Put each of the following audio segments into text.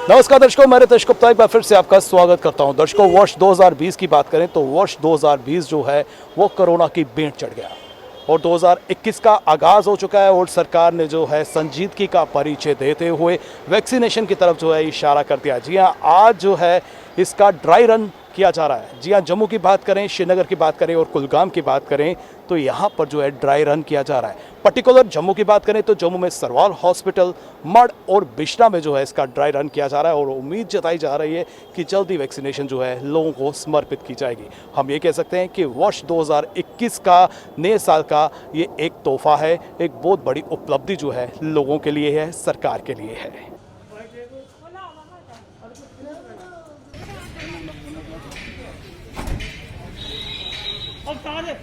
नमस्कार दर्शकों, मैं रितेश गुप्ता एक बार फिर से आपका स्वागत करता हूं। दर्शकों, वर्ष 2020 की बात करें तो वर्ष 2020 जो है वो कोरोना की भेंट चढ़ गया और 2021 का आगाज़ हो चुका है और सरकार ने जो है संजीदगी का परिचय देते हुए वैक्सीनेशन की तरफ जो है इशारा कर दिया। जी हाँ, आज जो है इसका ड्राई रन किया जा रहा है। जी हाँ, जम्मू की बात करें, श्रीनगर की बात करें और कुलगाम की बात करें तो यहाँ पर जो है ड्राई रन किया जा रहा है। पर्टिकुलर जम्मू की बात करें तो जम्मू में सरवाल हॉस्पिटल, मड और बिश्ना में जो है इसका ड्राई रन किया जा रहा है और उम्मीद जताई जा रही है कि जल्दी वैक्सीनेशन जो है लोगों को समर्पित की जाएगी। हम ये कह सकते हैं कि वर्ष 2021 का नए साल का ये एक तोहफा है, एक बहुत बड़ी उपलब्धि जो है लोगों के लिए है, सरकार के लिए है। और सारे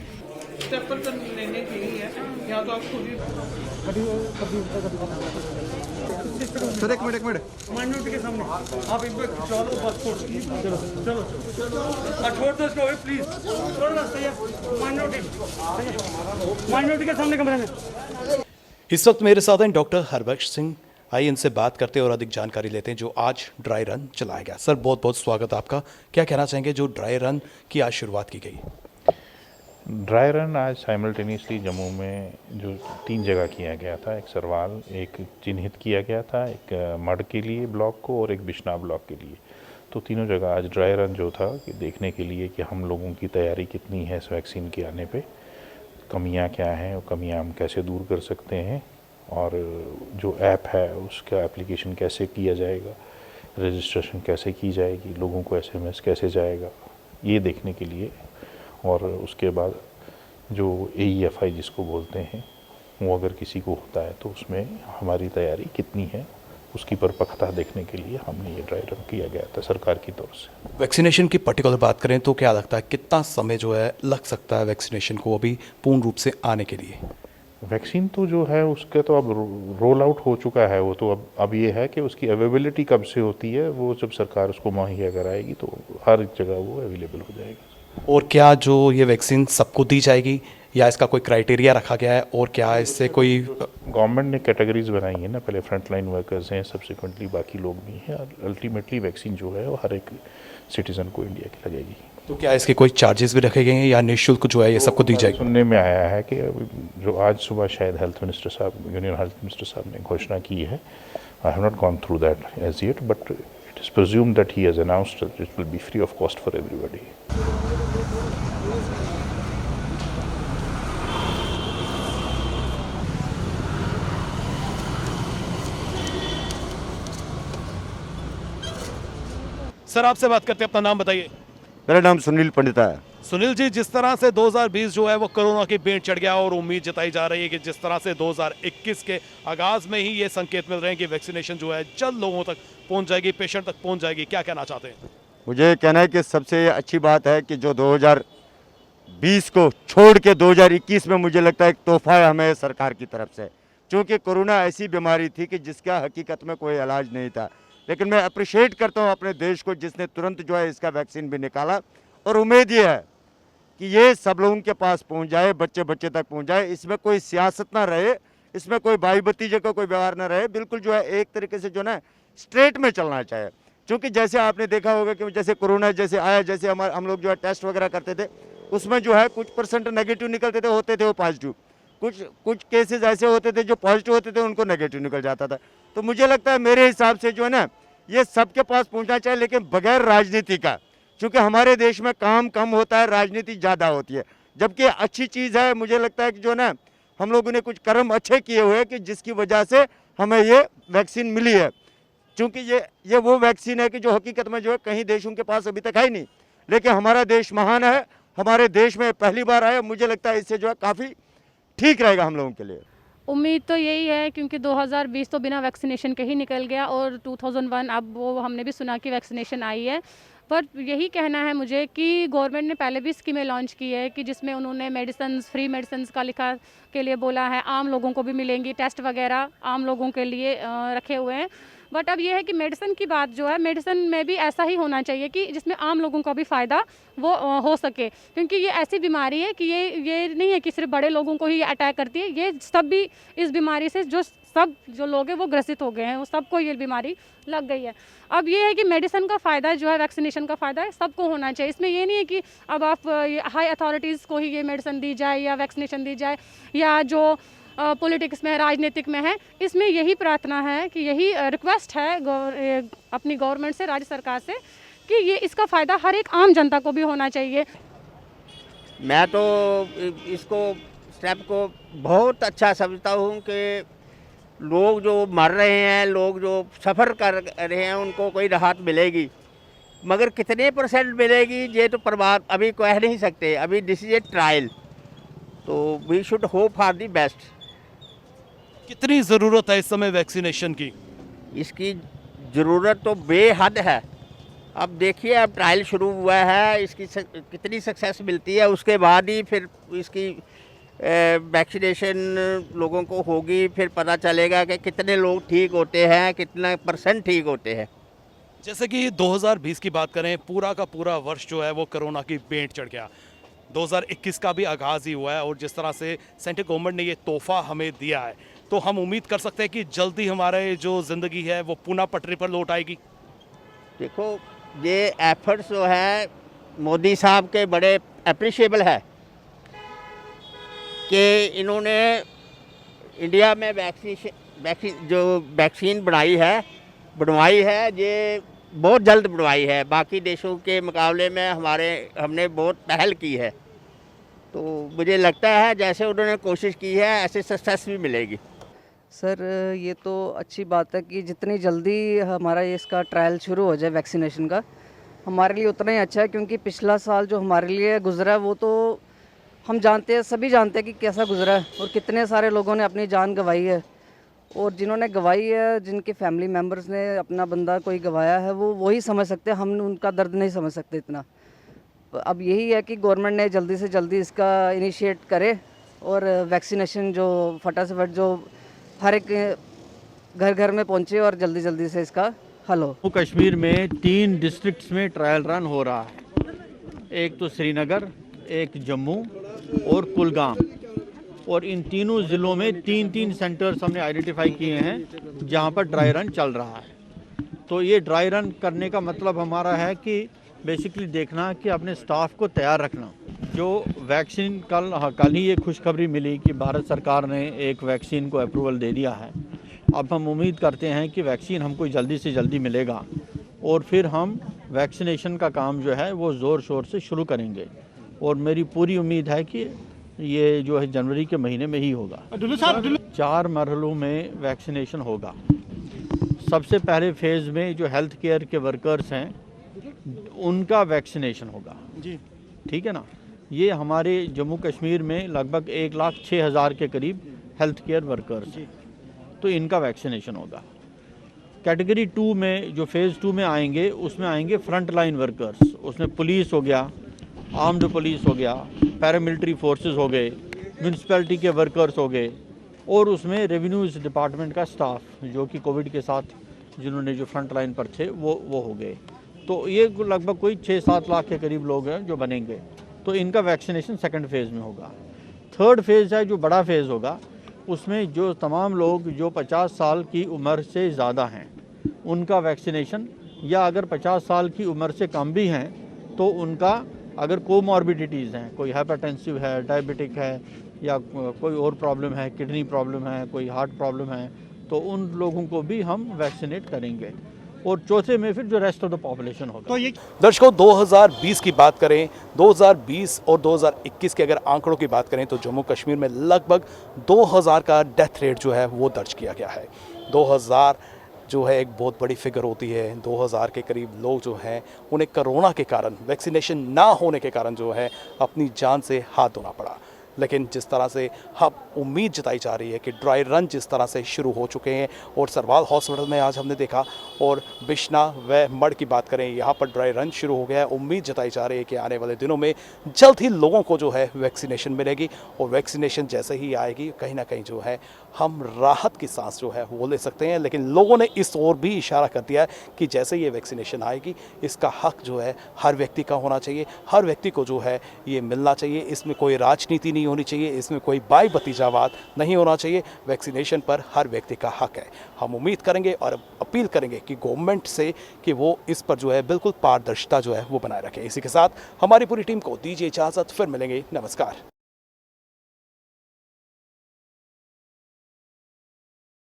स्टेपल तो लेने के लिए है या तो आप खुद ही सर एक मिनट माइनॉरिटी के सामने आप एक बार चलो बस चलो चलो छोड़ दो इसको प्लीज छोड़ रास्ते माइनॉरिटी के सामने कमरे में। इस वक्त मेरे साथ हैं डॉक्टर हरबख्श सिंह। आइए इनसे बात करते हैं और अधिक जानकारी लेते हैं जो आज ड्राई रन चलाया गया। सर, बहुत बहुत स्वागत आपका। क्या कहना चाहेंगे जो ड्राई रन की आज शुरुआत की गई? ड्राई रन आज साइमल्टेनियसली जम्मू में जो 3 जगह किया गया था, एक सरवाल, एक चिन्हित किया गया था, एक मड के लिए ब्लॉक को और एक बिश्ना ब्लॉक के लिए। तो तीनों जगह आज ड्राई रन जो था कि देखने के लिए कि हम लोगों की तैयारी कितनी है इस वैक्सीन के आने पे, कमियां क्या हैं और कमियां हम कैसे दूर कर सकते हैं, और जो ऐप है उसका एप्लीकेशन कैसे किया जाएगा, रजिस्ट्रेशन कैसे की जाएगी, लोगों को SMS कैसे जाएगा, ये देखने के लिए। और उसके बाद जो AEFI जिसको बोलते हैं वो अगर किसी को होता है तो उसमें हमारी तैयारी कितनी है उसकी परिपक्वता देखने के लिए हमने ये ड्राई रन किया गया था सरकार की तरफ से। वैक्सीनेशन की पर्टिकुलर बात करें तो क्या लगता है कितना समय जो है लग सकता है वैक्सीनेशन को अभी पूर्ण रूप से आने के लिए? वैक्सीन तो जो है उसका तो अब रोल आउट हो चुका है, वो तो अब ये है कि उसकी अवेलेबिलिटी कब से होती है, वो जब सरकार उसको मुहैया कराएगी तो हर जगह वो अवेलेबल हो जाएगा। और क्या जो ये वैक्सीन सबको दी जाएगी या इसका कोई क्राइटेरिया रखा गया है, और क्या इससे कोई गवर्नमेंट ने कैटेगरीज बनाई है ना, पहले फ्रंटलाइन वर्कर्स हैं, सब्सिक्वेंटली बाकी लोग भी हैं, और अल्टीमेटली वैक्सीन जो है वो हर एक सिटीज़न को इंडिया की लगेगी। तो क्या इसके कोई चार्जेस भी रखे गए हैं या निःशुल्क जो है ये सबको दी जाएगी? सुनने में आया है कि जो आज सुबह शायद हेल्थ मिनिस्टर साहब, यूनियन हेल्थ मिनिस्टर साहब ने घोषणा की है, I have not gone through that as yet, but it is presumed that he has announced that it will be free of cost for everybody. Sir, आपसे बात करते हैं, अपना नाम बताइए। मेरा नाम सुनील पंडिता है। सुनील जी, जिस तरह से 2020 जो है वो कोरोना की भेंट चढ़ गया और उम्मीद जताई जा रही है कि जिस तरह से 2021 के आगाज में ही ये संकेत मिल रहे हैं कि वैक्सीनेशन जो है जल्द लोगों तक पहुंच जाएगी, पेशेंट तक पहुंच जाएगी, क्या कहना चाहते हैं? मुझे कहना है कि सबसे अच्छी बात है कि जो 2020 को छोड़ के 2021 में मुझे लगता है एक तोहफा है हमें सरकार की तरफ से, क्योंकि कोरोना ऐसी बीमारी थी कि जिसका हकीकत में कोई इलाज नहीं था। लेकिन मैं अप्रिशिएट करता हूँ अपने देश को जिसने तुरंत जो है इसका वैक्सीन भी निकाला, और उम्मीद ये है कि ये सब लोगों के पास पहुंच जाए, बच्चे बच्चे तक पहुंच जाए। इसमें कोई सियासत ना रहे, इसमें कोई भाई भतीजे का कोई व्यवहार ना रहे, बिल्कुल जो है एक तरीके से जो ना स्ट्रेट में चलना चाहिए। क्योंकि जैसे आपने देखा होगा कि जैसे कोरोना जैसे आया, जैसे हम लोग जो है टेस्ट वगैरह करते थे, उसमें जो है कुछ परसेंट नेगेटिव निकलते थे, होते थे वो पॉजिटिव, कुछ केसेस ऐसे होते थे जो पॉजिटिव होते थे उनको नेगेटिव निकल जाता था। तो मुझे लगता है मेरे हिसाब से जो है ना ये सबके पास पहुंचना चाहिए, लेकिन बगैर राजनीति का, क्योंकि हमारे देश में काम कम होता है, राजनीति ज़्यादा होती है। जबकि अच्छी चीज़ है, मुझे लगता है कि जो ना हम लोगों ने कुछ कर्म अच्छे किए हुए हैं कि जिसकी वजह से हमें ये वैक्सीन मिली है। क्योंकि ये वो वैक्सीन है कि जो हकीकत में जो है कहीं देशों के पास अभी तक है ही नहीं, लेकिन हमारा देश महान है, हमारे देश में पहली बार आया। मुझे लगता है इससे जो है काफ़ी ठीक रहेगा हम लोगों के लिए। उम्मीद तो यही है, क्योंकि 2020 तो बिना वैक्सीनेशन के ही निकल गया और 2001 अब वो हमने भी सुना कि वैक्सीनेशन आई है। पर यही कहना है मुझे कि गवर्नमेंट ने पहले भी स्कीमें लॉन्च की है कि जिसमें उन्होंने फ्री मेडिसिन का लिखा के लिए बोला है, आम लोगों को भी मिलेंगी, टेस्ट वगैरह आम लोगों के लिए रखे हुए हैं। बट अब ये है कि मेडिसिन की बात जो है, मेडिसिन में भी ऐसा ही होना चाहिए कि जिसमें आम लोगों का भी फ़ायदा वो हो सके, क्योंकि ये ऐसी बीमारी है कि ये नहीं है कि सिर्फ बड़े लोगों को ही अटैक करती है, ये सब भी इस बीमारी से जो सब जो लोग हैं वो ग्रसित हो गए हैं, वो सबको ये बीमारी लग गई है। अब ये है कि मेडिसिन का फ़ायदा जो है, वैक्सीनेशन का फ़ायदा है सबको होना चाहिए। इसमें ये नहीं है कि अब आप हाई अथॉरिटीज़ को ही ये मेडिसिन दी जाए या वैक्सीनेशन दी जाए, या जो पॉलिटिक्स में है, राजनीतिक में है। इसमें यही प्रार्थना है कि यही रिक्वेस्ट है अपनी गवर्नमेंट से, राज्य सरकार से, कि ये इसका फ़ायदा हर एक आम जनता को भी होना चाहिए। मैं तो इसको स्टेप को बहुत अच्छा समझता हूँ कि लोग जो मर रहे हैं, लोग जो सफ़र कर रहे हैं, उनको कोई राहत मिलेगी, मगर कितने % मिलेगी ये तो प्रभाव अभी कह नहीं सकते। अभी दिस इज ए ट्रायल, तो we should hope for the best. कितनी ज़रूरत है इस समय वैक्सीनेशन की? इसकी ज़रूरत तो बेहद है। अब देखिए, अब ट्रायल शुरू हुआ है, इसकी कितनी सक्सेस मिलती है, उसके बाद ही फिर इसकी वैक्सीनेशन लोगों को होगी, फिर पता चलेगा कि कितने लोग ठीक होते हैं, कितना % ठीक होते हैं। जैसे कि 2020 की बात करें, पूरा का पूरा वर्ष जो है वो कोरोना की भेंट चढ़ गया। 2021 का भी आगाज़ ही हुआ है, और जिस तरह से सेंट्रल गवर्नमेंट ने ये तोहफा हमें दिया है, तो हम उम्मीद कर सकते हैं कि जल्दी हमारे जो ज़िंदगी है वो पुनः पटरी पर लौट आएगी। देखो, ये एफर्ट्स जो है मोदी साहब के बड़े अप्रिशिएबल है कि इन्होंने इंडिया में वैक्सीन बनवाई है, ये बहुत जल्द बनवाई है। बाकी देशों के मुकाबले में हमने बहुत पहल की है, तो मुझे लगता है जैसे उन्होंने कोशिश की है ऐसे सक्सेस भी मिलेगी। सर, ये तो अच्छी बात है कि जितनी जल्दी हमारा ये इसका ट्रायल शुरू हो जाए वैक्सीनेशन का, हमारे लिए उतना ही अच्छा है, क्योंकि पिछला साल जो हमारे लिए गुजरा वो तो हम जानते हैं, सभी जानते हैं कि कैसा गुजरा है, और कितने सारे लोगों ने अपनी जान गंवाई है, और जिन्होंने गंवाई है, जिनके फैमिली मेम्बर्स ने अपना बंदा कोई गंवाया है, वो वही समझ सकते हैं, हम उनका दर्द नहीं समझ सकते इतना। अब यही है कि गवर्नमेंट ने जल्दी से जल्दी इसका इनिशिएट करे, और वैक्सीनेशन जो फटा से फट जो हर एक घर घर में पहुंचे, और जल्दी जल्दी से इसका हल हो। जम्मू कश्मीर में 3 डिस्ट्रिक्ट्स में ट्रायल रन हो रहा है। एक तो श्रीनगर, एक जम्मू और कुलगाम, और इन तीनों ज़िलों में 3-3 सेंटर्स हमने आइडेंटिफाई किए हैं जहां पर ड्राई रन चल रहा है। तो ये ड्राई रन करने का मतलब हमारा है कि बेसिकली देखना कि अपने स्टाफ को तैयार रखना। जो वैक्सीन कल ही ये खुशखबरी मिली कि भारत सरकार ने एक वैक्सीन को अप्रूवल दे दिया है। अब हम उम्मीद करते हैं कि वैक्सीन हमको जल्दी से जल्दी मिलेगा, और फिर हम वैक्सीनेशन का काम जो है वो ज़ोर शोर से शुरू करेंगे, और मेरी पूरी उम्मीद है कि ये जो है जनवरी के महीने में ही होगा। 4 मरहलों में वैक्सीनेशन होगा। सबसे पहले फेज़ में जो हेल्थ केयर के वर्कर्स हैं उनका वैक्सीनेशन होगा जी, ठीक है ना। ये हमारे जम्मू कश्मीर में लगभग 1,06,000 के करीब हेल्थ केयर वर्कर्स हैं, तो इनका वैक्सीनेशन होगा। कैटेगरी 2 में जो फेज़ 2 में आएंगे, उसमें आएंगे फ्रंट लाइन वर्कर्स। उसमें पुलिस हो गया, आर्म्ड पुलिस हो गया, पैरामिलिट्री फोर्सेस हो गए, म्यूनसिपैलिटी के वर्कर्स हो गए, और उसमें रेवेन्यूज़ डिपार्टमेंट का स्टाफ जो कि कोविड के साथ जिन्होंने जो फ्रंट लाइन पर थे वो हो गए। तो ये लगभग कोई 6-7 लाख के करीब लोग हैं जो बनेंगे। तो इनका वैक्सीनेशन सेकंड फेज़ में होगा। थर्ड फेज़ है जो बड़ा फेज़ होगा, उसमें जो तमाम लोग जो 50 साल की उम्र से ज़्यादा हैं उनका वैक्सीनेशन, या अगर 50 साल की उम्र से कम भी हैं तो उनका अगर कोमॉर्बिडिटीज़ हैं, कोई हाइपरटेंसिव है, डायबिटिक है, या कोई और प्रॉब्लम है, किडनी प्रॉब्लम है, कोई हार्ट प्रॉब्लम है, तो उन लोगों को भी हम वैक्सीनेट करेंगे। और चौथे में फिर जो रेस्ट ऑफ द पॉपुलेशन होगा। तो ये दर्शकों, 2020 की बात करें, 2020 और 2021 के अगर आंकड़ों की बात करें, तो जम्मू कश्मीर में लगभग 2000 का डेथ रेट जो है वो दर्ज किया गया है। 2000 जो है एक बहुत बड़ी फिगर होती है। 2000 के करीब लोग जो हैं उन्हें कोरोना के कारण, वैक्सीनेशन ना होने के कारण जो है अपनी जान से हाथ धोना पड़ा। लेकिन जिस तरह से अब उम्मीद जताई जा रही है कि ड्राई रन जिस तरह से शुरू हो चुके हैं, और सरवाल हॉस्पिटल में आज हमने देखा, और बिश्ना व मड़ की बात करें, यहाँ पर ड्राई रन शुरू हो गया है। उम्मीद जताई जा रही है कि आने वाले दिनों में जल्द ही लोगों को जो है वैक्सीनेशन मिलेगी, और वैक्सीनेशन जैसे ही आएगी कहीं ना कहीं जो है हम राहत की सांस जो है वो ले सकते हैं। लेकिन लोगों ने इस ओर भी इशारा कर दिया है कि जैसे ये वैक्सीनेशन आएगी, इसका हक जो है हर व्यक्ति का होना चाहिए, हर व्यक्ति को जो है ये मिलना चाहिए। इसमें कोई राजनीति नहीं नहीं होनी चाहिए, इसमें कोई बाई भतीजावाद नहीं होना चाहिए। वैक्सीनेशन पर हर व्यक्ति का हक है। हम उम्मीद करेंगे और अपील करेंगे कि गवर्नमेंट से कि वो इस पर जो है बिल्कुल पारदर्शिता जो है वो बनाए रखे। इसी के साथ हमारी पूरी टीम को दीजिए इजाज़त, फिर मिलेंगे, नमस्कार।